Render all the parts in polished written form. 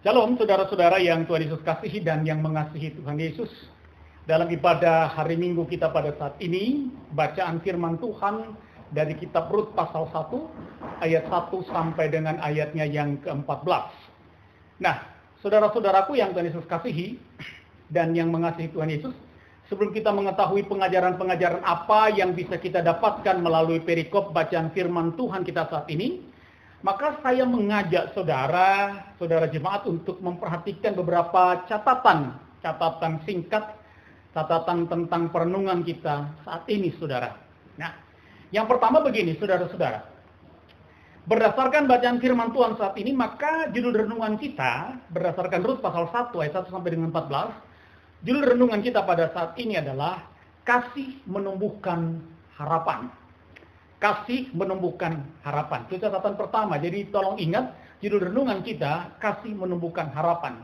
Shalom saudara-saudara yang Tuhan Yesus kasihi dan yang mengasihi Tuhan Yesus. Dalam ibadah hari Minggu kita pada saat ini, bacaan firman Tuhan dari kitab Rut pasal 1, ayat 1 sampai dengan ayatnya yang ke-14. Nah, saudara-saudaraku yang Tuhan Yesus kasihi dan yang mengasihi Tuhan Yesus, sebelum kita mengetahui pengajaran-pengajaran apa yang bisa kita dapatkan melalui perikop bacaan firman Tuhan kita saat ini, maka saya mengajak saudara jemaat untuk memperhatikan beberapa catatan singkat, catatan tentang perenungan kita saat ini, saudara. Nah, yang pertama begini, saudara-saudara. Berdasarkan bacaan firman Tuhan saat ini, maka judul renungan kita, berdasarkan Rut pasal 1 ayat 1 sampai dengan 14, judul renungan kita pada saat ini adalah kasih menumbuhkan harapan. Kasih menumbuhkan harapan. Itu catatan pertama. Jadi tolong ingat, judul renungan kita, kasih menumbuhkan harapan.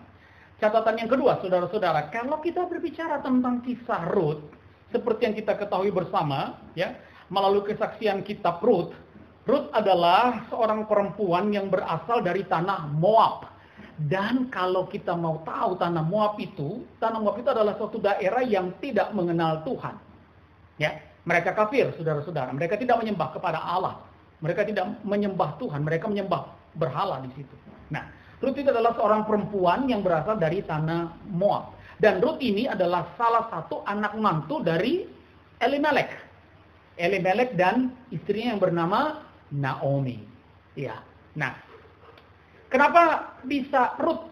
Catatan yang kedua, saudara-saudara, kalau kita berbicara tentang kisah Rut, seperti yang kita ketahui bersama, ya, melalui kesaksian kitab Rut, Rut adalah seorang perempuan yang berasal dari tanah Moab. Dan kalau kita mau tahu tanah Moab itu adalah suatu daerah yang tidak mengenal Tuhan. Ya, mereka kafir, saudara-saudara. Mereka tidak menyembah kepada Allah. Mereka tidak menyembah Tuhan. Mereka menyembah berhala di situ. Nah, Rut itu adalah seorang perempuan yang berasal dari tanah Moab. Dan Rut ini adalah salah satu anak mantu dari Elimelek. Elimelek dan istrinya yang bernama Naomi. Ya. Nah, kenapa bisa Rut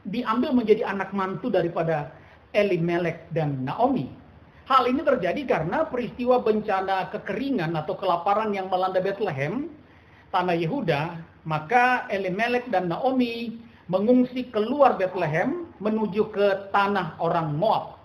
diambil menjadi anak mantu daripada Elimelek dan Naomi? Hal ini terjadi karena peristiwa bencana kekeringan atau kelaparan yang melanda Bethlehem, tanah Yehuda. Maka Elimelek dan Naomi mengungsi keluar Bethlehem menuju ke tanah orang Moab.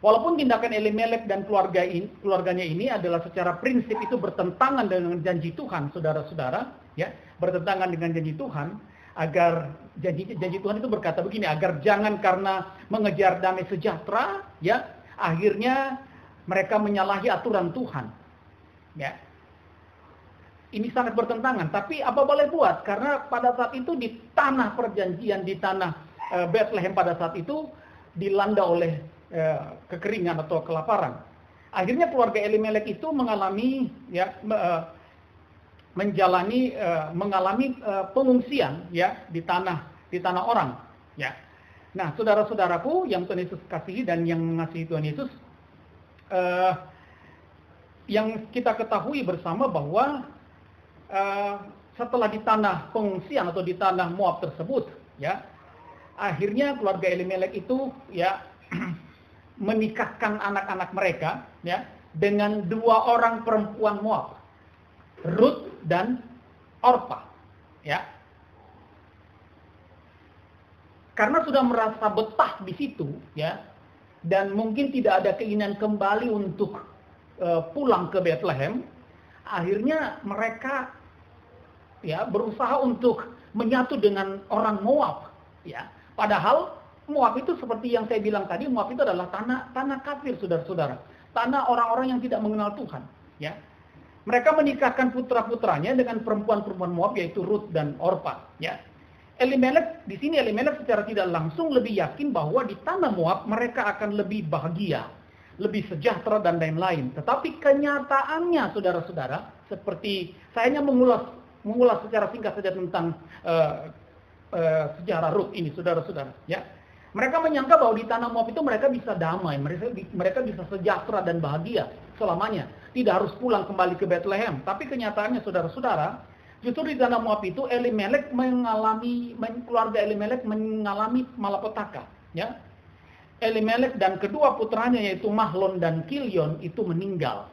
Walaupun tindakan Elimelek dan keluarganya ini adalah secara prinsip itu bertentangan dengan janji Tuhan, saudara-saudara, ya, bertentangan dengan janji Tuhan, agar janji Tuhan itu berkata begini, agar jangan karena mengejar damai sejahtera, ya, akhirnya mereka menyalahi aturan Tuhan. Ya. Ini sangat bertentangan, tapi apa boleh buat? Karena pada saat itu di tanah perjanjian, di tanah Bethlehem pada saat itu dilanda oleh kekeringan atau kelaparan. Akhirnya keluarga Elimelek itu mengalami mengalami pengungsian, ya, di tanah orang, ya. Nah, saudara-saudaraku yang Tuhan Yesus kasihi dan yang mengasihi Tuhan Yesus, yang kita ketahui bersama bahwa setelah di tanah pengungsian atau di tanah Moab tersebut, ya, akhirnya keluarga Elimelek itu, ya, menikahkan anak-anak mereka, ya, dengan dua orang perempuan Moab, Rut dan Orpa, ya. Karena sudah merasa betah di situ, ya, dan mungkin tidak ada keinginan kembali untuk pulang ke Bethlehem, akhirnya mereka, ya, berusaha untuk menyatu dengan orang Moab, ya. Padahal Moab itu seperti yang saya bilang tadi, Moab itu adalah tanah kafir, saudara-saudara, tanah orang-orang yang tidak mengenal Tuhan, ya. Mereka menikahkan putra-putranya dengan perempuan-perempuan Moab, yaitu Rut dan Orpa, ya. Elimelek secara tidak langsung lebih yakin bahwa di tanah Moab mereka akan lebih bahagia, lebih sejahtera dan lain-lain. Tetapi kenyataannya, saudara-saudara, seperti saya hanya mengulas secara singkat saja tentang sejarah Rut ini, saudara-saudara. Ya, mereka menyangka bahwa di tanah Moab itu mereka bisa damai, mereka bisa sejahtera dan bahagia selamanya, tidak harus pulang kembali ke Bethlehem. Tapi kenyataannya, saudara-saudara, justru di tanah Moab itu keluarga Elimelek mengalami malapetaka, ya. Elimelek dan kedua putranya yaitu Mahlon dan Kilion itu meninggal.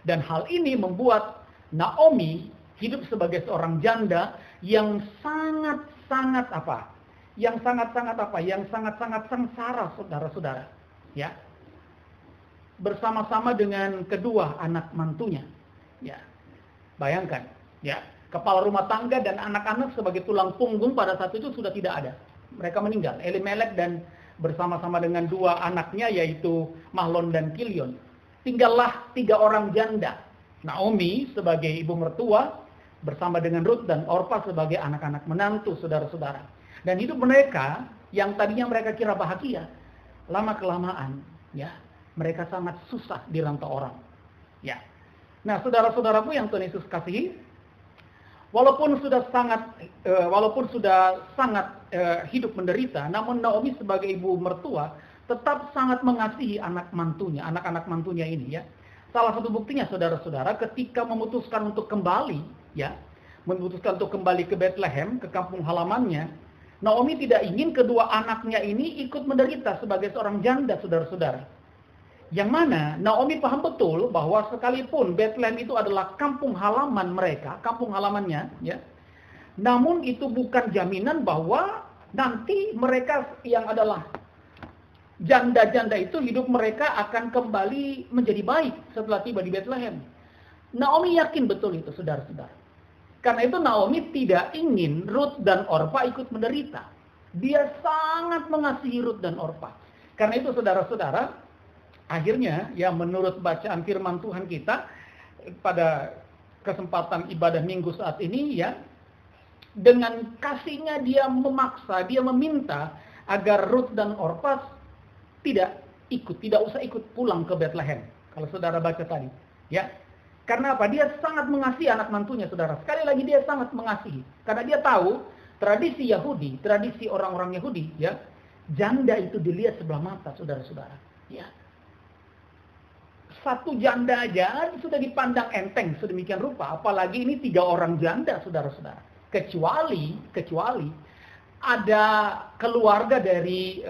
Dan hal ini membuat Naomi hidup sebagai seorang janda yang sangat-sangat sengsara, saudara-saudara, ya. Bersama-sama dengan kedua anak mantunya, ya. Bayangkan, ya, kepala rumah tangga dan anak-anak sebagai tulang punggung pada saat itu sudah tidak ada. Mereka meninggal. Elimelek dan bersama-sama dengan dua anaknya yaitu Mahlon dan Kilion. Tinggallah 3 orang janda. Naomi sebagai ibu mertua bersama dengan Rut dan Orpa sebagai anak-anak menantu, saudara-saudara. Dan hidup mereka yang tadinya mereka kira bahagia, lama kelamaan ya mereka sangat susah dirantau orang. Ya. Nah, saudara-saudaraku yang Tuhan Yesus kasihi, walaupun sudah sangat hidup menderita, namun Naomi sebagai ibu mertua tetap sangat mengasihi anak-anak mantunya ini ya. Salah satu buktinya saudara-saudara ketika memutuskan untuk kembali ke Bethlehem, ke kampung halamannya, Naomi tidak ingin kedua anaknya ini ikut menderita sebagai seorang janda, saudara-saudara. Yang mana Naomi paham betul bahwa sekalipun Bethlehem itu adalah kampung halaman mereka, kampung halamannya, ya. Namun itu bukan jaminan bahwa nanti mereka yang adalah janda-janda itu hidup mereka akan kembali menjadi baik setelah tiba di Bethlehem. Naomi yakin betul itu, saudara-saudara. Karena itu Naomi tidak ingin Ruth dan Orpa ikut menderita. Dia sangat mengasihi Ruth dan Orpa. Karena itu saudara-saudara, akhirnya ya menurut bacaan firman Tuhan kita pada kesempatan ibadah minggu saat ini ya, dengan kasihnya dia memaksa, dia meminta agar Ruth dan Orpa tidak usah ikut pulang ke Bethlehem. Kalau saudara baca tadi, ya. Karena apa? Dia sangat mengasihi anak mantunya, saudara. Sekali lagi dia sangat mengasihi. Karena dia tahu tradisi Yahudi, tradisi orang-orang Yahudi, ya, janda itu dilihat sebelah mata, saudara-saudara. Ya. Satu janda aja sudah dipandang enteng sedemikian rupa. Apalagi ini 3 orang janda, saudara-saudara. Kecuali ada keluarga dari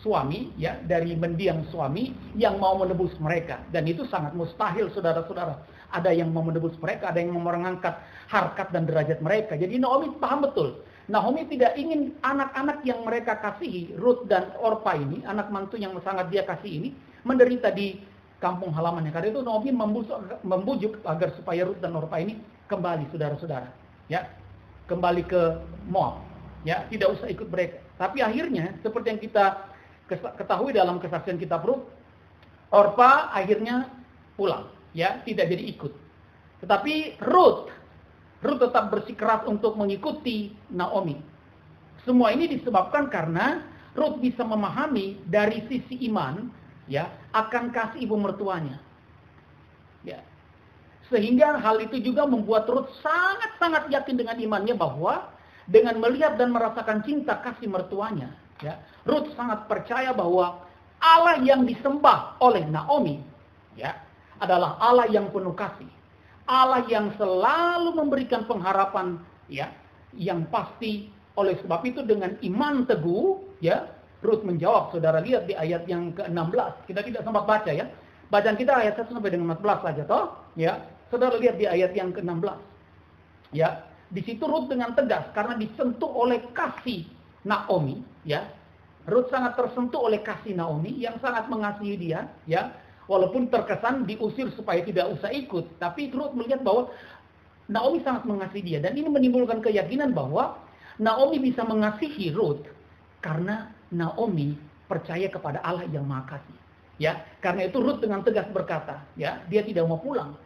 suami, ya, dari mendiang suami yang mau menebus mereka, dan itu sangat mustahil, saudara-saudara. Ada yang mau menebus mereka, ada yang mau mengangkat harkat dan derajat mereka. Jadi Naomi paham betul. Naomi tidak ingin anak-anak yang mereka kasihi, Ruth dan Orpa ini, anak mantu yang sangat dia kasih ini, menderita di kampung halamannya. Karena itu Naomi membujuk agar supaya Ruth dan Orpa ini kembali, saudara-saudara, ya, kembali ke Moab, ya, tidak usah ikut mereka. Tapi akhirnya seperti yang kita ketahui dalam kesaksian kitab Ruth, Orpa akhirnya pulang, ya, tidak jadi ikut. Tetapi Ruth tetap bersikeras untuk mengikuti Naomi. Semua ini disebabkan karena Ruth bisa memahami dari sisi iman, ya, akan kasih ibu mertuanya. Ya. Sehingga hal itu juga membuat Ruth sangat-sangat yakin dengan imannya bahwa dengan melihat dan merasakan cinta kasih mertuanya, ya, Ruth sangat percaya bahwa Allah yang disembah oleh Naomi, ya, adalah Allah yang penuh kasih, Allah yang selalu memberikan pengharapan, ya, yang pasti. Oleh sebab itu dengan iman teguh, ya, Ruth menjawab. Saudara lihat di ayat yang ke-16. Kita tidak sempat baca, ya. Bacaan kita ayat 1 sampai dengan 14 saja, toh, ya. Saudara lihat di ayat yang ke-16. Ya, di situ Ruth dengan tegas karena disentuh oleh kasih Naomi, ya. Ruth sangat tersentuh oleh kasih Naomi yang sangat mengasihi dia, ya. Walaupun terkesan diusir supaya tidak usah ikut, tapi Ruth melihat bahwa Naomi sangat mengasihi dia, dan ini menimbulkan keyakinan bahwa Naomi bisa mengasihi Ruth karena Naomi percaya kepada Allah yang Maha Kasih, ya. Karena itu Ruth dengan tegas berkata, ya, dia tidak mau pulang.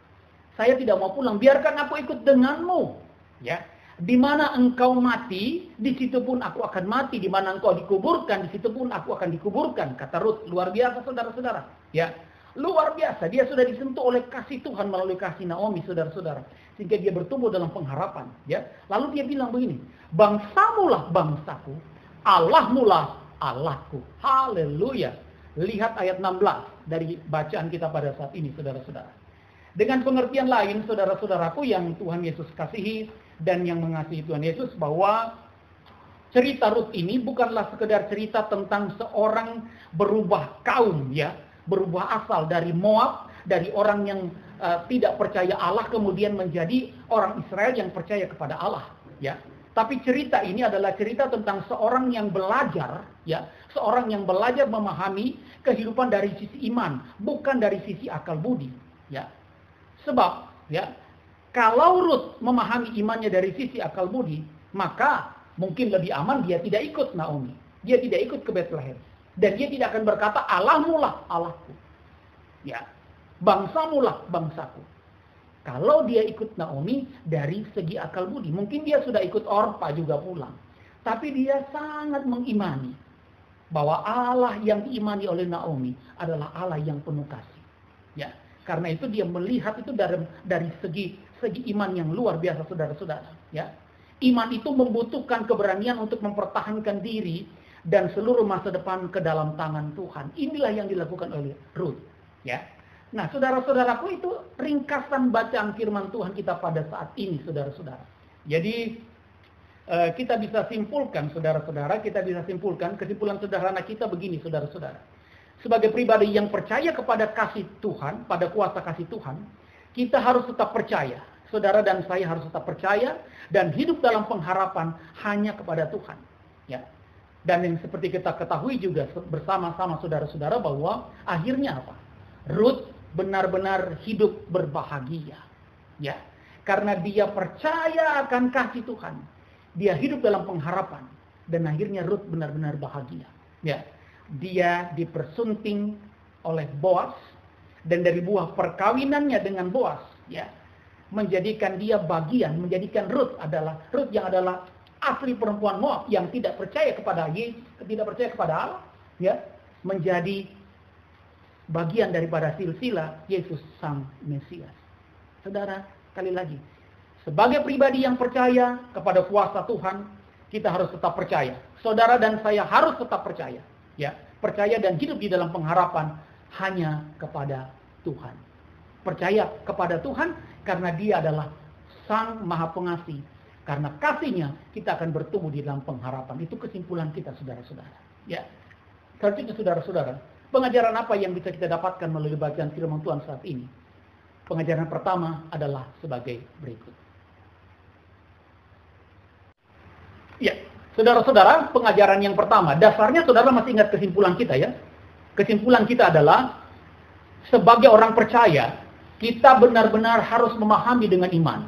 Saya tidak mau pulang, biarkan aku ikut denganmu, ya. Di mana engkau mati, di situ pun aku akan mati. Di mana engkau dikuburkan, di situ pun aku akan dikuburkan. Kata Ruth, luar biasa, saudara-saudara, ya. Luar biasa, dia sudah disentuh oleh kasih Tuhan melalui kasih Naomi, saudara-saudara. Sehingga dia bertumbuh dalam pengharapan, ya. Lalu dia bilang begini, bangsamulah bangsaku, Allahmulah Allahku. Haleluya. Lihat ayat 16 dari bacaan kita pada saat ini, saudara-saudara. Dengan pengertian lain, saudara-saudaraku yang Tuhan Yesus kasihi dan yang mengasihi Tuhan Yesus, bahwa cerita Ruth ini bukanlah sekedar cerita tentang seorang berubah kaum, ya, berubah asal dari Moab, dari orang yang tidak percaya Allah kemudian menjadi orang Israel yang percaya kepada Allah, ya. Tapi cerita ini adalah cerita tentang seorang yang belajar, ya, seorang yang belajar memahami kehidupan dari sisi iman, bukan dari sisi akal budi, ya. Sebab, ya, kalau Ruth memahami imannya dari sisi akal budi, maka mungkin lebih aman dia tidak ikut Naomi, dia tidak ikut ke Bethlehem, dan dia tidak akan berkata Allahmulah Allahku, ya, bangsamulah bangsaku. Kalau dia ikut Naomi dari segi akal budi, mungkin dia sudah ikut Orpa juga pulang. Tapi dia sangat mengimani bahwa Allah yang diimani oleh Naomi adalah Allah yang penuh kasih. Ya, karena itu dia melihat itu dari segi iman yang luar biasa, saudara-saudara. Ya, iman itu membutuhkan keberanian untuk mempertahankan diri dan seluruh masa depan ke dalam tangan Tuhan. Inilah yang dilakukan oleh Ruth. Ya, nah saudara-saudaraku, itu ringkasan bacaan firman Tuhan kita pada saat ini, saudara-saudara. Jadi kita bisa simpulkan, saudara-saudara, kesimpulan sederhana kita begini, saudara-saudara. Sebagai pribadi yang percaya kepada kasih Tuhan, pada kuasa kasih Tuhan, kita harus tetap percaya. Saudara dan saya harus tetap percaya dan hidup dalam pengharapan hanya kepada Tuhan. Ya. Dan yang seperti kita ketahui juga bersama-sama saudara-saudara bahwa akhirnya apa? Ruth benar-benar hidup berbahagia. Ya. Karena dia percaya akan kasih Tuhan. Dia hidup dalam pengharapan dan akhirnya Ruth benar-benar bahagia. Ya, dia dipersunting oleh Boaz dan dari buah perkawinannya dengan Boaz, ya, menjadikan dia bagian, menjadikan Ruth yang adalah asli perempuan Moab yang tidak percaya kepada Yesus, tidak percaya kepada Allah, ya, menjadi bagian daripada silsilah Yesus sang Mesias. Saudara, sekali lagi, sebagai pribadi yang percaya kepada kuasa Tuhan, kita harus tetap percaya. Saudara dan saya harus tetap percaya. Ya, percaya dan hidup di dalam pengharapan hanya kepada Tuhan. Percaya kepada Tuhan karena Dia adalah Sang Maha Pengasih. Karena kasih-Nya kita akan bertumbuh di dalam pengharapan. Itu kesimpulan kita, saudara-saudara. Ya, selanjutnya saudara-saudara, pengajaran apa yang bisa kita dapatkan melalui bacaan firman Tuhan saat ini? Pengajaran pertama adalah sebagai berikut. Ya, saudara-saudara, pengajaran yang pertama, dasarnya saudara masih ingat kesimpulan kita, ya. Kesimpulan kita adalah sebagai orang percaya, kita benar-benar harus memahami dengan iman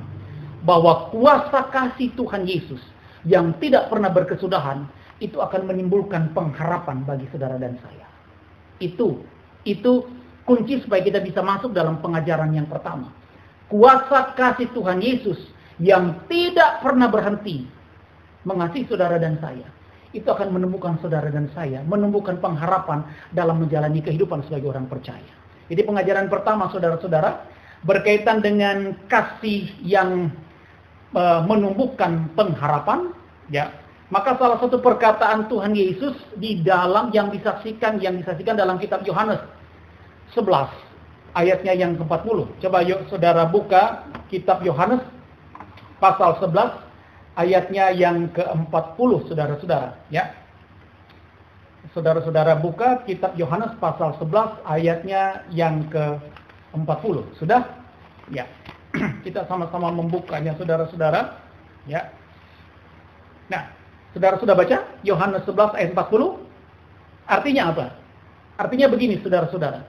bahwa kuasa kasih Tuhan Yesus yang tidak pernah berkesudahan itu akan menimbulkan pengharapan bagi saudara dan saya. Itu kunci supaya kita bisa masuk dalam pengajaran yang pertama. Kuasa kasih Tuhan Yesus yang tidak pernah berhenti mengasihi saudara dan saya, itu akan menemukan saudara dan saya, menumbuhkan pengharapan dalam menjalani kehidupan sebagai orang percaya. Jadi pengajaran pertama, saudara-saudara, berkaitan dengan kasih yang menumbuhkan pengharapan, ya. Maka salah satu perkataan Tuhan Yesus di dalam yang disaksikan dalam kitab Yohanes 11 ayatnya yang ke-40. Coba yuk saudara buka kitab Yohanes pasal 11 ayatnya yang ke-40, saudara-saudara, ya. Saudara-saudara buka kitab Yohanes pasal 11 ayatnya yang ke-40. Sudah? Ya. Kita sama-sama membukanya, saudara-saudara, ya. Nah, saudara sudah baca Yohanes 11 ayat 40? Artinya apa? Artinya begini, saudara-saudara.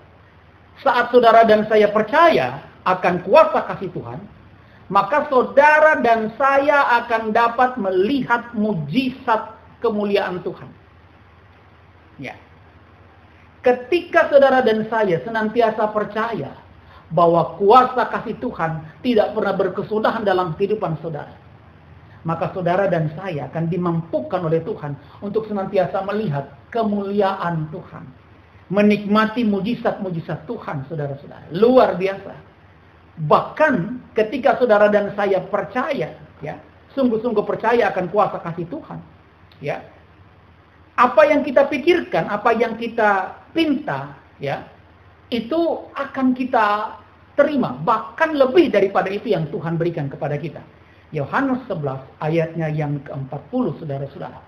Saat saudara dan saya percaya akan kuasa kasih Tuhan, maka saudara dan saya akan dapat melihat mujizat kemuliaan Tuhan. Ya. Ketika saudara dan saya senantiasa percaya bahwa kuasa kasih Tuhan tidak pernah berkesudahan dalam kehidupan saudara, maka saudara dan saya akan dimampukan oleh Tuhan untuk senantiasa melihat kemuliaan Tuhan, menikmati mujizat-mujizat Tuhan, saudara-saudara. Luar biasa. Bahkan ketika saudara dan saya percaya, ya, sungguh-sungguh percaya akan kuasa kasih Tuhan, ya, apa yang kita pikirkan, apa yang kita pinta, ya, itu akan kita terima, bahkan lebih daripada itu yang Tuhan berikan kepada kita. Yohanes 11 ayatnya yang ke-40, saudara-saudara.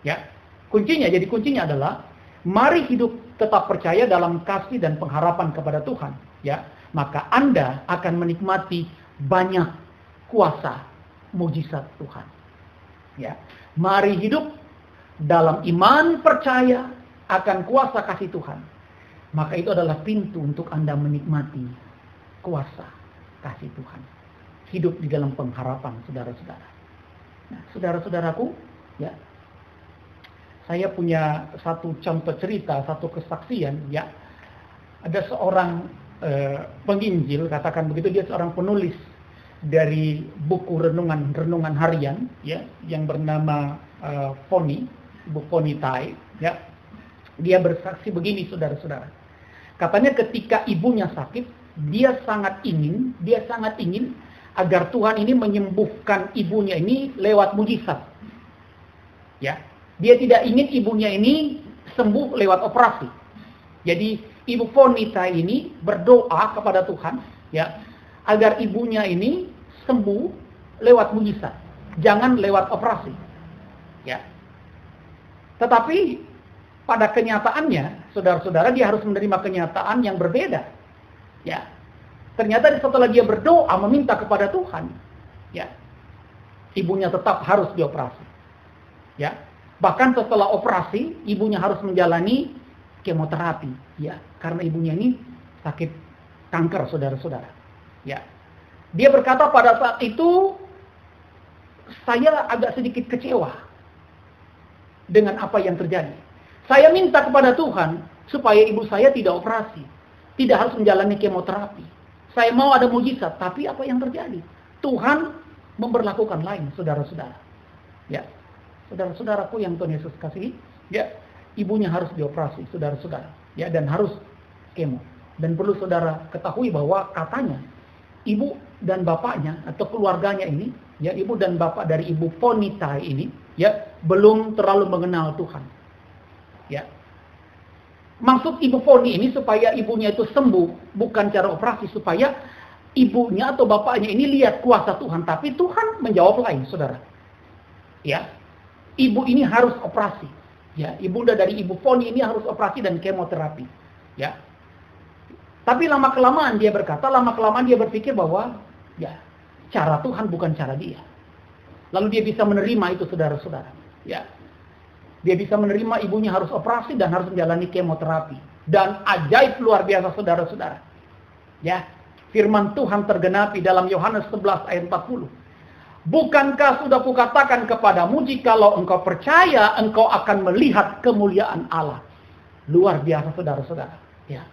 Ya, kuncinya adalah mari hidup tetap percaya dalam kasih dan pengharapan kepada Tuhan, ya. Maka Anda akan menikmati banyak kuasa mujizat Tuhan. Ya, mari hidup dalam iman percaya akan kuasa kasih Tuhan. Maka itu adalah pintu untuk Anda menikmati kuasa kasih Tuhan. Hidup di dalam pengharapan, saudara-saudara. Nah, saudara-saudaraku, ya, saya punya satu contoh cerita, satu kesaksian, ya. Ada seorang penginjil, katakan begitu, dia seorang penulis dari buku renungan harian, ya, yang bernama Foni, Ibu Foni Tai, ya. Dia bersaksi begini, saudara-saudara. Katanya ketika ibunya sakit, dia sangat ingin agar Tuhan ini menyembuhkan ibunya ini lewat mujizat. Ya, dia tidak ingin ibunya ini sembuh lewat operasi. Jadi Ibu Foni Tai ini berdoa kepada Tuhan, ya, agar ibunya ini sembuh lewat mujizat, jangan lewat operasi. Ya. Tetapi pada kenyataannya, saudara-saudara, dia harus menerima kenyataan yang berbeda. Ya. Ternyata setelah dia berdoa meminta kepada Tuhan, ya, ibunya tetap harus dioperasi. Ya. Bahkan setelah operasi, ibunya harus menjalani kemoterapi, ya, karena ibunya ini sakit kanker, saudara-saudara. Ya. Dia berkata pada saat itu, saya agak sedikit kecewa dengan apa yang terjadi. Saya minta kepada Tuhan supaya ibu saya tidak operasi, tidak harus menjalani kemoterapi. Saya mau ada mujizat, tapi apa yang terjadi? Tuhan memberlakukan lain, saudara-saudara. Ya, saudara-saudaraku yang Tuhan Yesus kasihi, ya, ibunya harus dioperasi, saudara-saudara. Ya, dan harus kemo. Dan perlu saudara ketahui bahwa katanya ibu dan bapaknya atau keluarganya ini, ya, ibu dan bapak dari Ibu Foni Tai ini, ya, belum terlalu mengenal Tuhan. Ya. Maksud Ibu Foni ini supaya ibunya itu sembuh, bukan cara operasi, supaya ibunya atau bapaknya ini lihat kuasa Tuhan, tapi Tuhan menjawab lain, saudara. Ya. Ibu ini harus operasi. Ya, ibunda dari Ibu Foni ini harus operasi dan kemoterapi. Ya. Tapi lama-kelamaan dia berpikir bahwa, ya, cara Tuhan bukan cara dia. Lalu dia bisa menerima itu, saudara-saudara. Ya. Dia bisa menerima ibunya harus operasi dan harus menjalani kemoterapi. Dan ajaib luar biasa, saudara-saudara. Ya, firman Tuhan tergenapi dalam Yohanes 11 ayat 40. Bukankah sudah kukatakan kepadamu, jikalau engkau percaya, engkau akan melihat kemuliaan Allah. Luar biasa, saudara-saudara. Ya.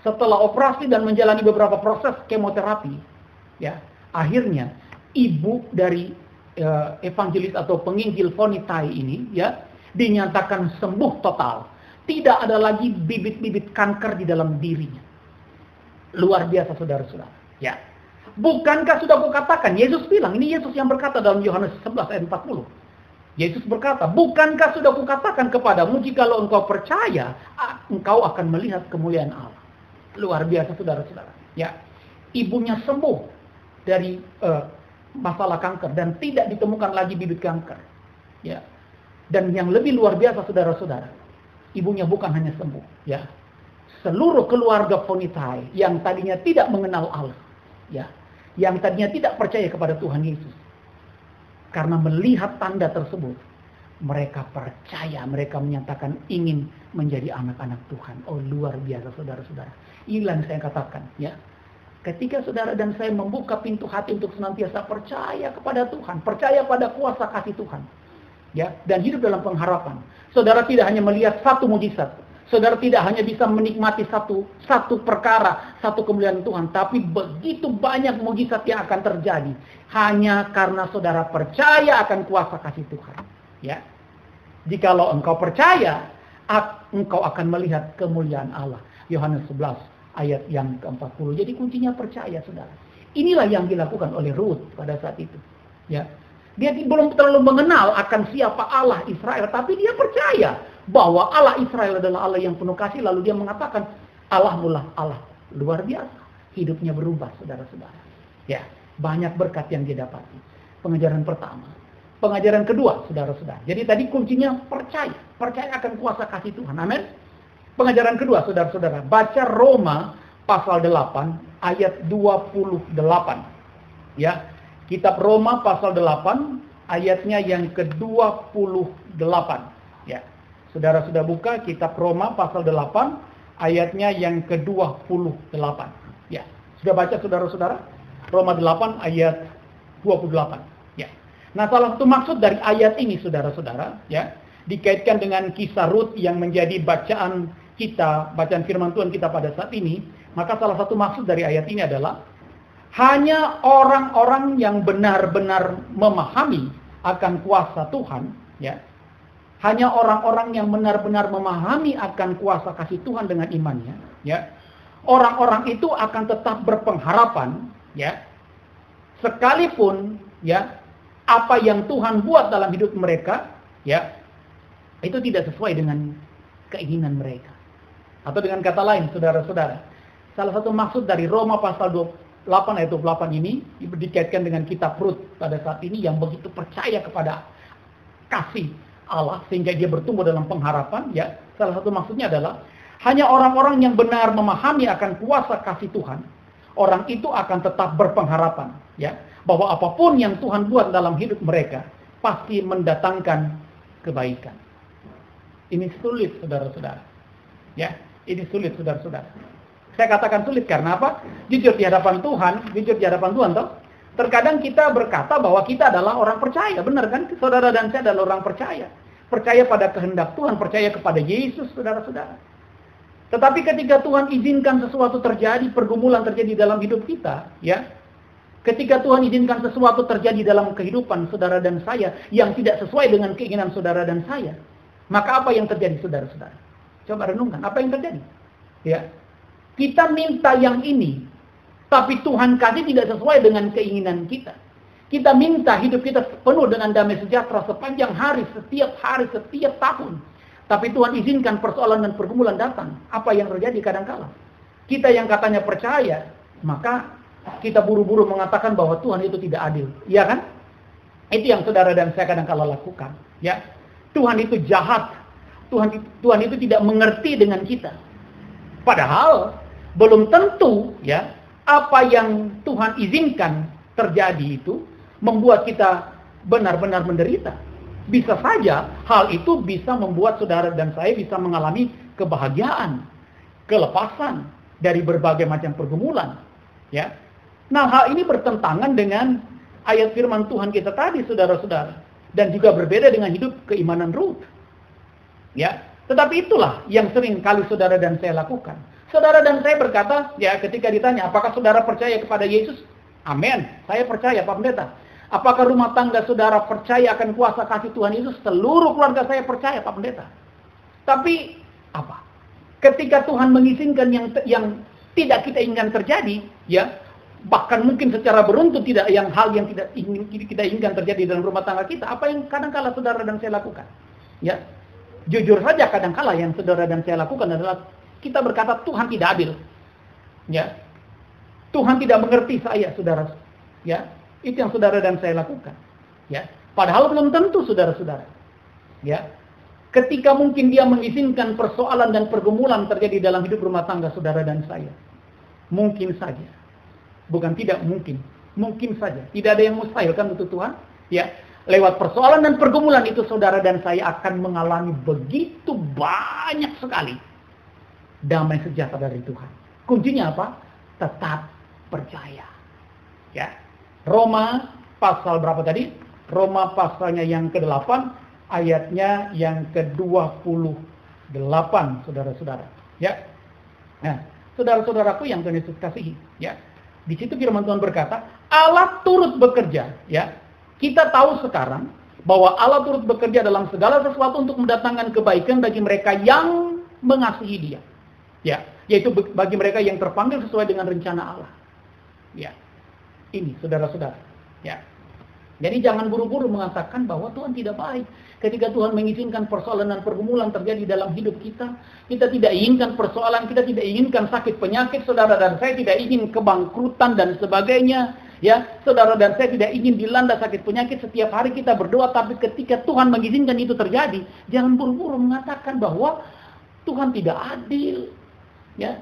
Setelah operasi dan menjalani beberapa proses kemoterapi, ya, akhirnya ibu dari evangelis atau penginjil Foni Tai ini, ya, dinyatakan sembuh total. Tidak ada lagi bibit-bibit kanker di dalam dirinya. Luar biasa, saudara-saudara. Ya. Bukankah sudah kukatakan, Yesus bilang, ini Yesus yang berkata dalam Yohanes 11 ayat 40. Yesus berkata, bukankah sudah kukatakan kepadamu, jikalau engkau percaya, engkau akan melihat kemuliaan Allah. Luar biasa, saudara-saudara. Ya. Ibunya sembuh dari masalah kanker dan tidak ditemukan lagi bibit kanker. Ya. Dan yang lebih luar biasa, saudara-saudara, ibunya bukan hanya sembuh, ya. Seluruh keluarga Foni Tai yang tadinya tidak mengenal Allah, ya, yang tadinya tidak percaya kepada Tuhan Yesus, karena melihat tanda tersebut, mereka percaya, mereka menyatakan ingin menjadi anak-anak Tuhan. Oh, luar biasa, saudara-saudara. Inilah yang saya katakan, ya. Ketika saudara dan saya membuka pintu hati untuk senantiasa percaya kepada Tuhan, percaya pada kuasa kasih Tuhan, ya, dan hidup dalam pengharapan, saudara tidak hanya melihat satu mujizat, saudara tidak hanya bisa menikmati satu perkara, satu kemuliaan Tuhan, tapi begitu banyak mujizat yang akan terjadi hanya karena saudara percaya akan kuasa kasih Tuhan. Ya, jikalau engkau percaya, engkau akan melihat kemuliaan Allah. Yohanes 11 ayat yang ke-40. Jadi kuncinya percaya, saudara. Inilah yang dilakukan oleh Ruth pada saat itu. Ya, dia belum terlalu mengenal akan siapa Allah Israel, tapi dia percaya bahwa Allah Israel adalah Allah yang penuh kasih. Lalu dia mengatakan, Allah mula Allah. Luar biasa. Hidupnya berubah, saudara-saudara. Ya, banyak berkat yang dia dapati. Pengajaran pertama. Pengajaran kedua, saudara-saudara. Jadi tadi kuncinya percaya. Percaya akan kuasa kasih Tuhan. Amin. Pengajaran kedua, saudara-saudara. Baca Roma pasal 8 ayat 28. Ya, kitab Roma pasal 8 ayatnya yang ke-28. Ya. Saudara sudah buka kitab Roma pasal 8 ayatnya yang ke-28. Ya. Sudah baca, saudara-saudara? Roma 8 ayat 28. Ya. Nah, salah satu maksud dari ayat ini, saudara-saudara, ya, dikaitkan dengan kisah Ruth yang menjadi bacaan kita, bacaan firman Tuhan kita pada saat ini. Maka salah satu maksud dari ayat ini adalah hanya orang-orang yang benar-benar memahami akan kuasa Tuhan, ya. Hanya orang-orang yang benar-benar memahami akan kuasa kasih Tuhan dengan imannya, ya. Orang-orang itu akan tetap berpengharapan, ya. Sekalipun, ya, apa yang Tuhan buat dalam hidup mereka, ya, itu tidak sesuai dengan keinginan mereka. Atau dengan kata lain, saudara-saudara, salah satu maksud dari Roma pasal 28 ayat 28 ini dikaitkan dengan kitab Rut pada saat ini yang begitu percaya kepada kasih Allah sehingga dia bertumbuh dalam pengharapan, ya. Salah satu maksudnya adalah hanya orang-orang yang benar memahami akan kuasa kasih Tuhan, orang itu akan tetap berpengharapan, ya, bahwa apapun yang Tuhan buat dalam hidup mereka pasti mendatangkan kebaikan. Ini sulit, saudara-saudara. Ya, ini sulit, saudara-saudara. Saya katakan sulit karena apa? Jujur di hadapan Tuhan, toh. Terkadang kita berkata bahwa kita adalah orang percaya, benar kan? Saudara dan saya adalah orang percaya. Percaya pada kehendak Tuhan, percaya kepada Yesus, saudara-saudara. Tetapi ketika Tuhan izinkan sesuatu terjadi, pergumulan terjadi dalam hidup kita, ya. Ketika Tuhan izinkan sesuatu terjadi dalam kehidupan saudara dan saya yang tidak sesuai dengan keinginan saudara dan saya, maka apa yang terjadi, saudara-saudara? Coba renungkan, apa yang terjadi? Ya. Kita minta yang ini, tapi Tuhan kasih tidak sesuai dengan keinginan kita. Kita minta hidup kita penuh dengan damai sejahtera sepanjang hari, setiap tahun. Tapi Tuhan izinkan persoalan dan pergumulan datang. Apa yang terjadi kadangkala? Kita yang katanya percaya, maka kita buru-buru mengatakan bahwa Tuhan itu tidak adil. Iya kan? Itu yang saudara dan saya kadangkala lakukan. Ya, Tuhan itu jahat. Tuhan itu tidak mengerti dengan kita. Padahal belum tentu, ya, apa yang Tuhan izinkan terjadi itu membuat kita benar-benar menderita. Bisa saja hal itu bisa membuat saudara dan saya bisa mengalami kebahagiaan, kelepasan dari berbagai macam pergumulan, ya. Nah, hal ini bertentangan dengan ayat firman Tuhan kita tadi, saudara-saudara, dan juga berbeda dengan hidup keimanan Rut. Ya, tetapi itulah yang sering kali saudara dan saya lakukan. Saudara dan saya berkata, ya, ketika ditanya, apakah saudara percaya kepada Yesus? Amin, saya percaya, Pak Pendeta. Apakah rumah tangga saudara percaya akan kuasa kasih Tuhan Yesus? Seluruh keluarga saya percaya, Pak Pendeta. Tapi apa? Ketika Tuhan mengizinkan yang tidak kita inginkan terjadi, ya, bahkan mungkin secara beruntun hal yang tidak kita inginkan terjadi dalam rumah tangga kita, apa yang kadangkala saudara dan saya lakukan? Ya, jujur saja kadangkala yang saudara dan saya lakukan adalah kita berkata Tuhan tidak adil. Ya. Tuhan tidak mengerti saya, saudara. Ya. Itu yang saudara dan saya lakukan. Ya. Padahal belum tentu, saudara-saudara. Ya. Ketika mungkin dia mengizinkan persoalan dan pergumulan terjadi dalam hidup rumah tangga saudara dan saya. Mungkin saja. Bukan tidak mungkin. Mungkin saja. Tidak ada yang mustahil kan untuk Tuhan? Ya. Lewat persoalan dan pergumulan itu saudara dan saya akan mengalami begitu banyak sekali damai sejahtera dari Tuhan. Kuncinya apa? Tetap percaya. Ya. Roma pasal berapa tadi? Roma pasalnya yang ke-8, ayatnya yang ke-28, saudara-saudara. Ya. Nah, saudara-saudaraku yang Tuhan Yesus kasihi, ya. Di situ firman Tuhan berkata, Allah turut bekerja, ya. Kita tahu sekarang bahwa Allah turut bekerja dalam segala sesuatu untuk mendatangkan kebaikan bagi mereka yang mengasihi Dia. Ya, yaitu bagi mereka yang terpanggil sesuai dengan rencana Allah. Ya. Ini saudara-saudara. Ya. Jadi jangan buru-buru mengatakan bahwa Tuhan tidak baik. Ketika Tuhan mengizinkan persoalan dan pergumulan terjadi dalam hidup kita, kita tidak inginkan persoalan, kita tidak inginkan sakit penyakit, saudara dan saya tidak ingin kebangkrutan dan sebagainya. Ya, saudara dan saya tidak ingin dilanda sakit penyakit. Setiap hari kita berdoa, tapi ketika Tuhan mengizinkan itu terjadi, jangan buru-buru mengatakan bahwa Tuhan tidak adil. Ya.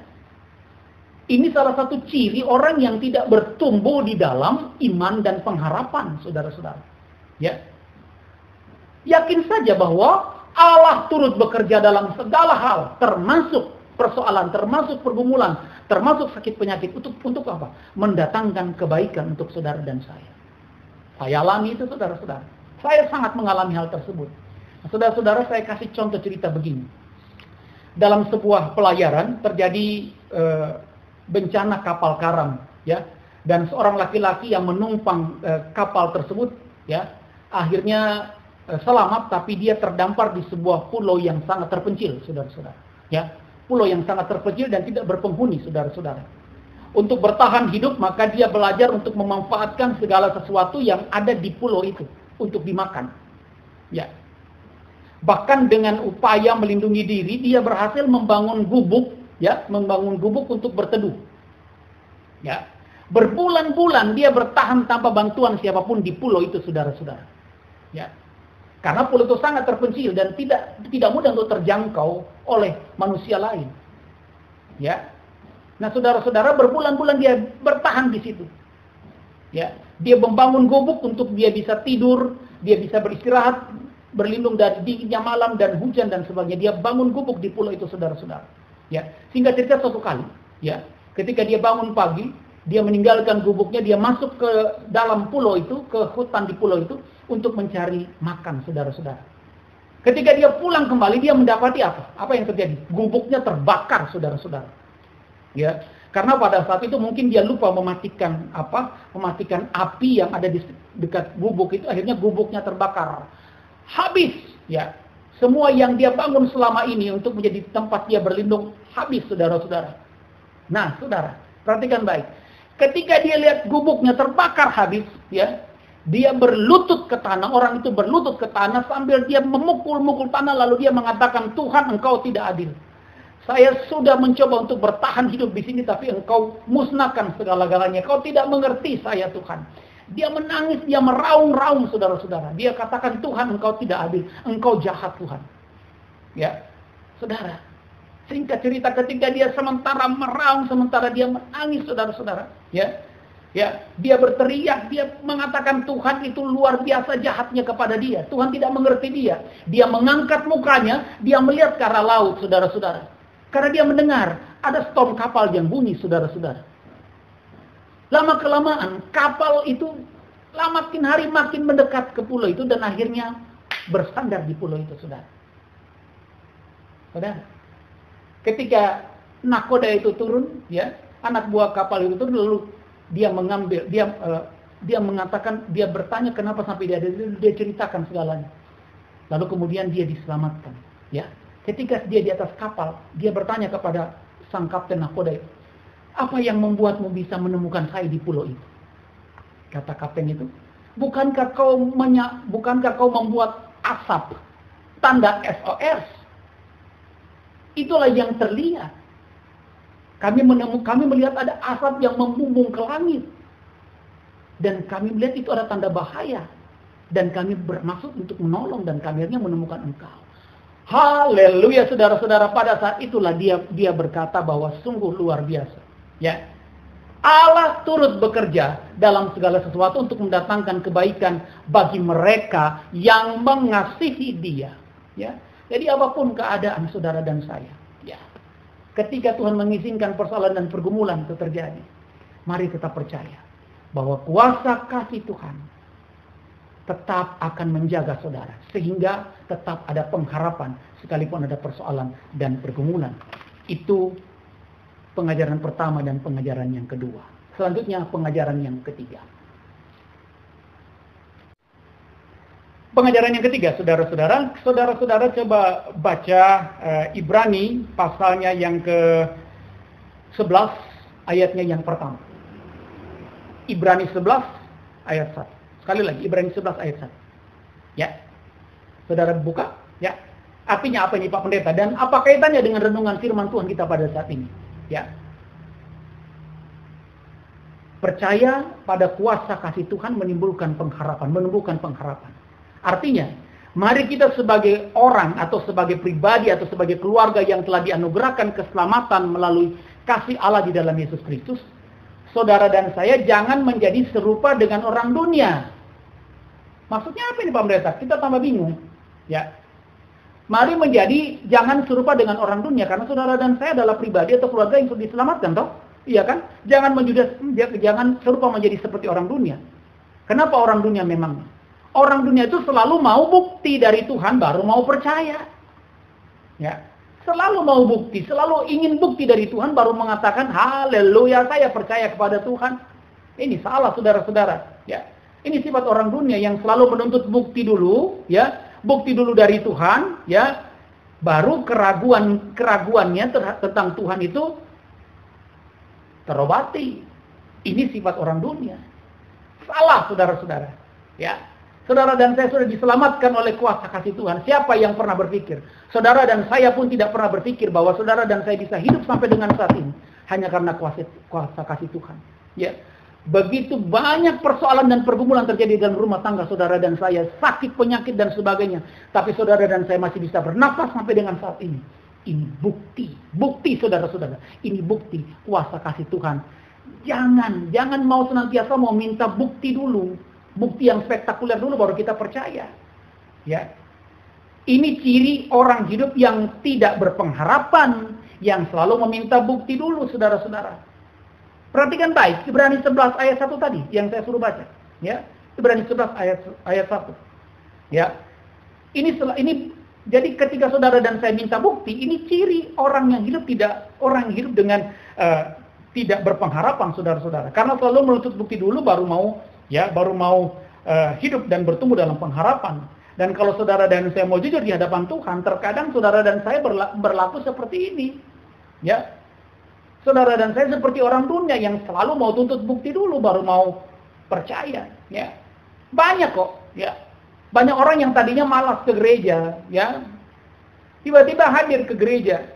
Ini salah satu ciri orang yang tidak bertumbuh di dalam iman dan pengharapan, saudara-saudara. Ya. Yakin saja bahwa Allah turut bekerja dalam segala hal, termasuk persoalan, termasuk pergumulan, termasuk sakit penyakit. Untuk apa? Mendatangkan kebaikan untuk saudara dan saya. Saya alami itu, saudara-saudara. Saya sangat mengalami hal tersebut. Nah, saudara-saudara, saya kasih contoh cerita begini. Dalam sebuah pelayaran terjadi bencana kapal karam, ya, dan seorang laki-laki yang menumpang kapal tersebut, ya, akhirnya selamat, tapi dia terdampar di sebuah pulau yang sangat terpencil, saudara-saudara. Ya, pulau yang sangat terpencil dan tidak berpenghuni, saudara-saudara. Untuk bertahan hidup, maka dia belajar untuk memanfaatkan segala sesuatu yang ada di pulau itu untuk dimakan. Ya. Bahkan dengan upaya melindungi diri, dia berhasil membangun gubuk, ya, membangun gubuk untuk berteduh. Ya. Berbulan-bulan dia bertahan tanpa bantuan siapapun di pulau itu, saudara-saudara. Ya. Karena pulau itu sangat terpencil dan tidak mudah untuk terjangkau oleh manusia lain. Ya. Nah, saudara-saudara, berbulan-bulan dia bertahan di situ. Ya. Dia membangun gubuk untuk dia bisa tidur, dia bisa beristirahat, berlindung dari dinginnya malam dan hujan dan sebagainya. Dia bangun gubuk di pulau itu, saudara-saudara. Ya, sehingga cerita suatu kali, ya, ketika dia bangun pagi, dia meninggalkan gubuknya, dia masuk ke dalam pulau itu, ke hutan di pulau itu untuk mencari makan, saudara-saudara. Ketika dia pulang kembali, dia mendapati apa? Apa yang terjadi? Gubuknya terbakar, saudara-saudara. Ya, karena pada saat itu mungkin dia lupa mematikan api yang ada di dekat gubuk itu, akhirnya gubuknya terbakar. Habis, ya. Semua yang dia bangun selama ini untuk menjadi tempat dia berlindung habis, saudara-saudara. Nah, saudara, perhatikan baik. Ketika dia lihat gubuknya terbakar habis, ya, dia berlutut ke tanah. Orang itu berlutut ke tanah sambil dia memukul-mukul tanah, lalu dia mengatakan, "Tuhan, Engkau tidak adil. Saya sudah mencoba untuk bertahan hidup di sini, tapi Engkau musnahkan segala-galanya. Kau tidak mengerti saya, Tuhan." Dia menangis, dia meraung-raung, saudara-saudara. Dia katakan, "Tuhan, Engkau tidak adil. Engkau jahat, Tuhan." Ya, saudara. Singkat cerita, ketika dia sementara meraung, sementara dia menangis, saudara-saudara. Ya, ya, dia berteriak, dia mengatakan Tuhan itu luar biasa jahatnya kepada dia. Tuhan tidak mengerti dia. Dia mengangkat mukanya, dia melihat ke arah laut, saudara-saudara. Karena dia mendengar ada storm kapal yang bunyi, saudara-saudara. Lama-kelamaan kapal itu makin hari makin mendekat ke pulau itu dan akhirnya bersandar di pulau itu, saudara. Saudara, ketika nakoda itu turun, ya, anak buah kapal itu turun, lalu dia mengambil, dia mengatakan, dia bertanya kenapa sampai dia ceritakan segalanya. Lalu kemudian dia diselamatkan, ya. Ketika dia di atas kapal, dia bertanya kepada sang kapten nakoda itu, "Apa yang membuatmu bisa menemukan saya di pulau itu?" Kata kapten itu, bukankah kau membuat asap, tanda SOS? Itulah yang terlihat. Kami melihat ada asap yang membumbung ke langit. Dan kami melihat itu ada tanda bahaya. Dan kami bermaksud untuk menolong dan kami akhirnya menemukan engkau. Haleluya, saudara-saudara. Pada saat itulah dia berkata bahwa sungguh luar biasa. Ya, Allah turut bekerja dalam segala sesuatu untuk mendatangkan kebaikan bagi mereka yang mengasihi Dia. Ya, jadi apapun keadaan saudara dan saya, ya, ketika Tuhan mengizinkan persoalan dan pergumulan itu terjadi, mari kita percaya bahwa kuasa kasih Tuhan tetap akan menjaga saudara, sehingga tetap ada pengharapan sekalipun ada persoalan dan pergumulan. Itu pengajaran pertama dan pengajaran yang kedua. Selanjutnya pengajaran yang ketiga. Pengajaran yang ketiga, saudara-saudara. Saudara-saudara coba baca Ibrani pasalnya yang ke-11 ayatnya yang pertama. Ibrani 11 ayat 1. Sekali lagi, Ibrani 11 ayat 1. Ya. Saudara buka, ya. Artinya apa ini Pak Pendeta? Dan apa kaitannya dengan renungan firman Tuhan kita pada saat ini? Ya. Percaya pada kuasa kasih Tuhan menimbulkan pengharapan, menumbuhkan pengharapan. Artinya, mari kita sebagai orang atau sebagai pribadi atau sebagai keluarga yang telah dianugerahkan keselamatan melalui kasih Allah di dalam Yesus Kristus, saudara dan saya jangan menjadi serupa dengan orang dunia. Maksudnya apa ini Pak Pendeta? Kita tambah bingung. Ya. Mari jangan serupa dengan orang dunia, karena saudara dan saya adalah pribadi atau keluarga yang sudah diselamatkan, toh? Iya kan? Jangan serupa menjadi seperti orang dunia. Kenapa orang dunia memang? Orang dunia itu selalu mau bukti dari Tuhan baru mau percaya. Ya. Selalu mau bukti, selalu ingin bukti dari Tuhan baru mengatakan haleluya saya percaya kepada Tuhan. Ini salah saudara-saudara, ya. Ini sifat orang dunia yang selalu menuntut bukti dulu, ya, bukti dulu dari Tuhan, ya, baru keraguannya tentang Tuhan itu terobati. Ini sifat orang dunia. Salah, saudara-saudara. Ya, saudara dan saya sudah diselamatkan oleh kuasa kasih Tuhan. Siapa yang pernah berpikir? Saudara dan saya pun tidak pernah berpikir bahwa saudara dan saya bisa hidup sampai dengan saat ini hanya karena kuasa kasih Tuhan. Ya. Begitu banyak persoalan dan pergumulan terjadi dalam rumah tangga saudara dan saya, sakit, penyakit dan sebagainya. Tapi saudara dan saya masih bisa bernafas sampai dengan saat ini. Ini bukti saudara-saudara. Ini bukti kuasa kasih Tuhan. Jangan mau senantiasa mau minta bukti dulu. Bukti yang spektakuler dulu baru kita percaya. Ya. Ini ciri orang hidup yang tidak berpengharapan, yang selalu meminta bukti dulu saudara-saudara. Perhatikan baik, Ibrani 11 ayat 1 tadi yang saya suruh baca, ya. Ibrani 11 ayat 1. Ya. Ini jadi ketika saudara dan saya minta bukti, ini ciri orang yang hidup dengan tidak berpengharapan saudara-saudara. Karena selalu menuntut bukti dulu baru mau hidup dan bertumbuh dalam pengharapan. Dan kalau saudara dan saya mau jujur di hadapan Tuhan, terkadang saudara dan saya berlaku seperti ini. Ya. Saudara dan saya seperti orang dunia yang selalu mau tuntut bukti dulu baru mau percaya, ya. Banyak kok, ya. Banyak orang yang tadinya malas ke gereja, ya. Tiba-tiba hadir ke gereja.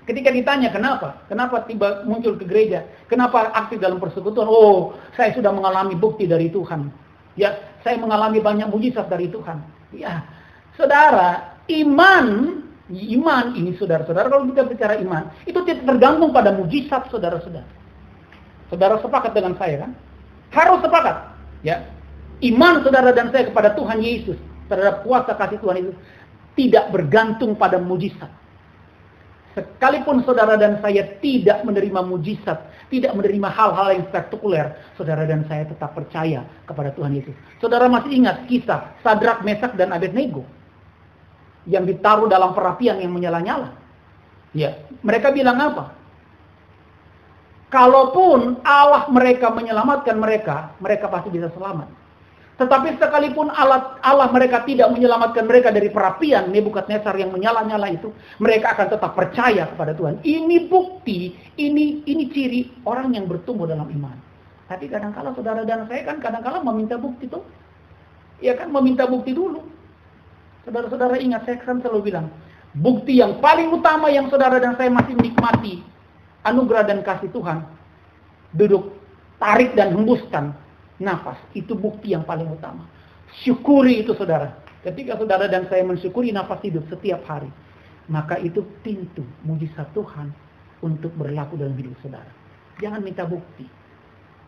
Ketika ditanya kenapa tiba muncul ke gereja? Kenapa aktif dalam persekutuan? Oh, saya sudah mengalami bukti dari Tuhan. Ya, saya mengalami banyak mujizat dari Tuhan. Ya. Saudara, iman ini saudara-saudara, kalau kita bicara iman, itu tidak tergantung pada mujizat saudara-saudara. Saudara sepakat dengan saya kan? Harus sepakat. Ya. Iman saudara dan saya kepada Tuhan Yesus, terhadap kuasa kasih Tuhan itu tidak bergantung pada mujizat. Sekalipun saudara dan saya tidak menerima mujizat, tidak menerima hal-hal yang spektakuler, saudara dan saya tetap percaya kepada Tuhan Yesus. Saudara masih ingat kisah Sadrak, Mesak dan Abednego yang ditaruh dalam perapian yang menyala-nyala? Ya, mereka bilang apa? Kalaupun Allah mereka menyelamatkan mereka pasti bisa selamat. Tetapi sekalipun Allah mereka tidak menyelamatkan mereka dari perapian Nebukadnezar yang menyala-nyala itu, mereka akan tetap percaya kepada Tuhan. Ini bukti, ini ciri orang yang bertumbuh dalam iman. Tapi kadang-kala saudara dan saya kan kadang-kala meminta bukti tuh. Ya kan, meminta bukti dulu. Saudara-saudara ingat, saya kan selalu bilang, bukti yang paling utama yang saudara dan saya masih menikmati anugerah dan kasih Tuhan, duduk, tarik dan hembuskan nafas, itu bukti yang paling utama. Syukuri itu saudara. Ketika saudara dan saya mensyukuri nafas hidup setiap hari, maka itu pintu mujizat Tuhan untuk berlaku dalam hidup saudara. Jangan minta bukti.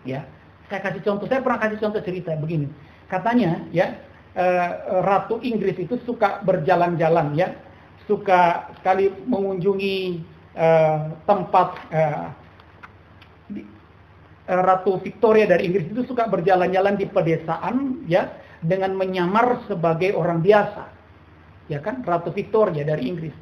Ya, saya kasih contoh, saya pernah kasih contoh cerita begini. Katanya, ya, Ratu Inggris itu suka berjalan-jalan, ya, suka sekali mengunjungi tempat Ratu Victoria dari Inggris itu suka berjalan-jalan di pedesaan, ya, dengan menyamar sebagai orang biasa, ya kan, Ratu Victoria dari Inggris.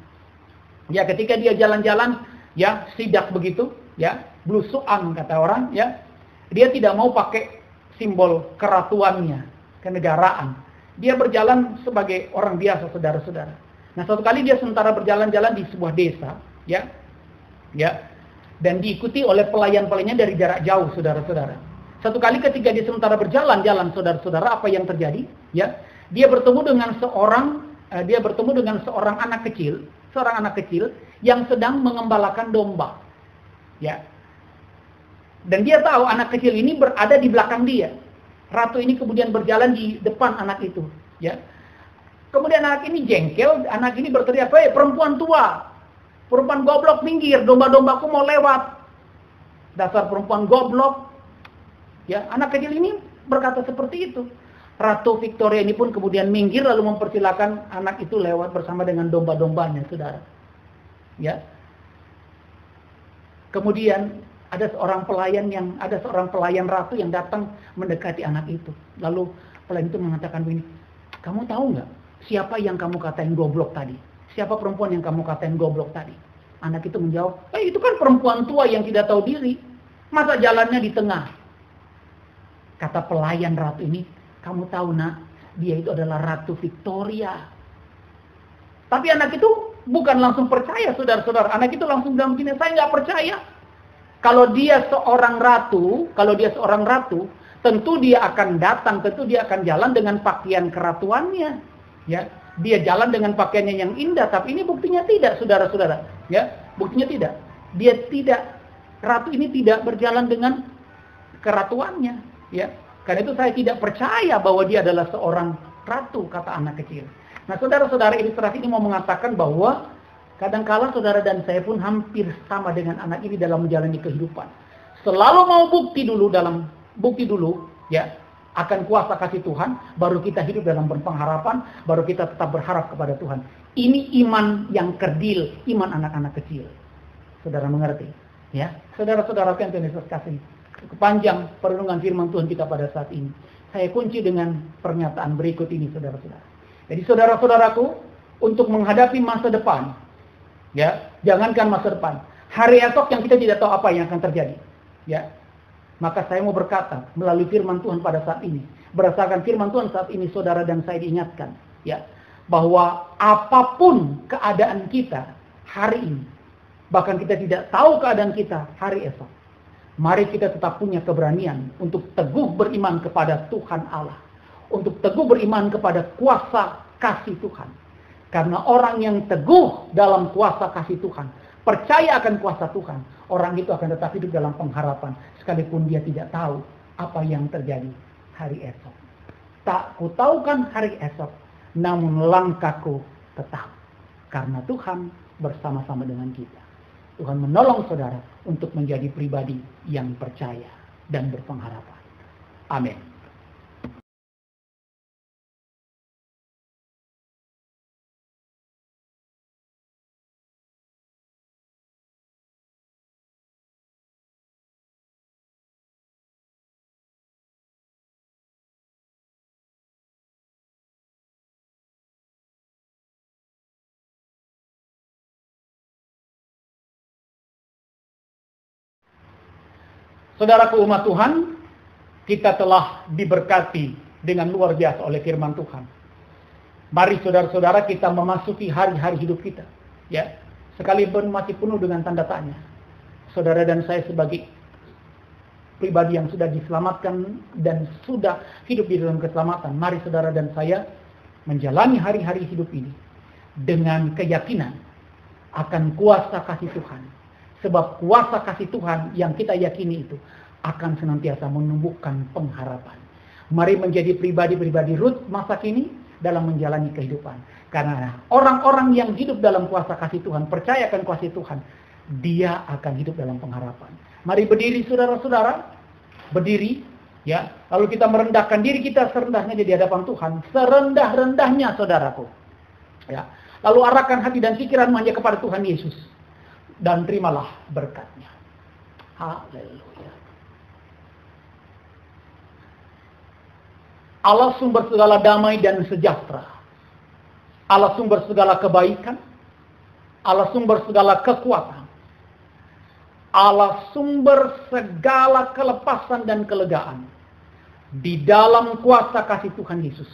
Ya, ketika dia jalan-jalan, ya, sidak begitu, ya, blusukan kata orang, ya, dia tidak mau pakai simbol keratuannya, kenegaraan. Dia berjalan sebagai orang biasa, saudara-saudara. Nah, suatu kali dia sementara berjalan-jalan di sebuah desa, ya, dan diikuti oleh pelayan-pelayannya dari jarak jauh, saudara-saudara. Satu kali ketika dia sementara berjalan-jalan, saudara-saudara, apa yang terjadi? Ya, dia bertemu dengan seorang anak kecil yang sedang mengembalakan domba, ya. Dan dia tahu anak kecil ini berada di belakang dia. Ratu ini kemudian berjalan di depan anak itu, ya. Kemudian anak ini jengkel, anak ini berteriak, "Hei, perempuan tua, perempuan goblok, minggir, domba-dombaku mau lewat. Dasar perempuan goblok." Ya, anak kecil ini berkata seperti itu. Ratu Victoria ini pun kemudian minggir lalu mempersilakan anak itu lewat bersama dengan domba-dombanya, saudara. Ya. Kemudian ada seorang pelayan ratu yang datang mendekati anak itu. Lalu pelayan itu mengatakan begini, "Kamu tahu nggak siapa yang kamu katain goblok tadi? Siapa perempuan yang kamu katain goblok tadi?" Anak itu menjawab, "Itu kan perempuan tua yang tidak tahu diri. Masa jalannya di tengah?" Kata pelayan ratu ini, Kamu tahu nak, dia itu adalah Ratu Victoria. Tapi anak itu bukan langsung percaya, saudara-saudara. Anak itu langsung bilang begini, saya nggak percaya. Kalau dia seorang ratu, tentu dia akan datang, tentu dia akan jalan dengan pakaian keratuannya. Ya, dia jalan dengan pakaiannya yang indah, tapi ini buktinya tidak, saudara-saudara. Ya, buktinya tidak. Ratu ini tidak berjalan dengan keratuannya. Ya, karena itu saya tidak percaya bahwa dia adalah seorang ratu, kata anak kecil. Nah, saudara-saudara, ilustrasi ini mau mengatakan bahwa kadangkala saudara dan saya pun hampir sama dengan anak ini dalam menjalani kehidupan. Selalu mau bukti dulu, ya, akan kuasa kasih Tuhan, baru kita hidup dalam berpengharapan, baru kita tetap berharap kepada Tuhan. Ini iman yang kerdil, iman anak-anak kecil. Saudara mengerti? Ya, saudara-saudara yang Tuhan Yesus kasih. Kepanjang perenungan firman Tuhan kita pada saat ini. Saya kunci dengan pernyataan berikut ini, saudara-saudara. Jadi saudara-saudaraku, untuk menghadapi masa depan, ya, jangankan masa depan, hari esok yang kita tidak tahu apa yang akan terjadi, ya. Maka saya mau berkata melalui firman Tuhan pada saat ini, berdasarkan firman Tuhan saat ini, saudara dan saya diingatkan, ya, bahwa apapun keadaan kita hari ini, bahkan kita tidak tahu keadaan kita hari esok, mari kita tetap punya keberanian untuk teguh beriman kepada Tuhan Allah, untuk teguh beriman kepada kuasa kasih Tuhan. Karena orang yang teguh dalam kuasa kasih Tuhan, percaya akan kuasa Tuhan, orang itu akan tetap hidup dalam pengharapan, sekalipun dia tidak tahu apa yang terjadi hari esok. Tak ku tahu kan hari esok, namun langkahku tetap, karena Tuhan bersama-sama dengan kita. Tuhan menolong saudara untuk menjadi pribadi yang percaya dan berpengharapan. Amin. Saudaraku umat Tuhan, kita telah diberkati dengan luar biasa oleh firman Tuhan. Mari saudara-saudara kita memasuki hari-hari hidup kita. Ya, sekalipun masih penuh dengan tanda tanya. Saudara dan saya sebagai pribadi yang sudah diselamatkan dan sudah hidup di dalam keselamatan, mari saudara dan saya menjalani hari-hari hidup ini dengan keyakinan akan kuasa kasih Tuhan. Sebab kuasa kasih Tuhan yang kita yakini itu akan senantiasa menumbuhkan pengharapan. Mari menjadi pribadi-pribadi Rut masa kini dalam menjalani kehidupan. Karena orang-orang yang hidup dalam kuasa kasih Tuhan, percaya akan kuasa Tuhan, dia akan hidup dalam pengharapan. Mari berdiri saudara-saudara, berdiri, ya. Lalu kita merendahkan diri kita serendahnya di hadapan Tuhan, serendah-rendahnya saudaraku. Ya. Lalu arahkan hati dan pikiran hanya kepada Tuhan Yesus. Dan terimalah berkatnya. Haleluya. Allah sumber segala damai dan sejahtera. Allah sumber segala kebaikan. Allah sumber segala kekuatan. Allah sumber segala kelepasan dan kelegaan. Di dalam kuasa kasih Tuhan Yesus.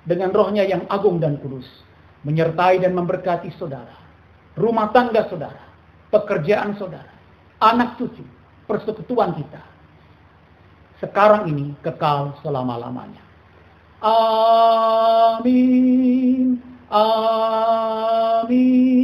Dengan rohnya yang agung dan kudus. Menyertai dan memberkati saudara. Rumah tangga saudara. Pekerjaan saudara, anak cucu, persekutuan kita. Sekarang ini kekal selama-lamanya. Amin. Amin.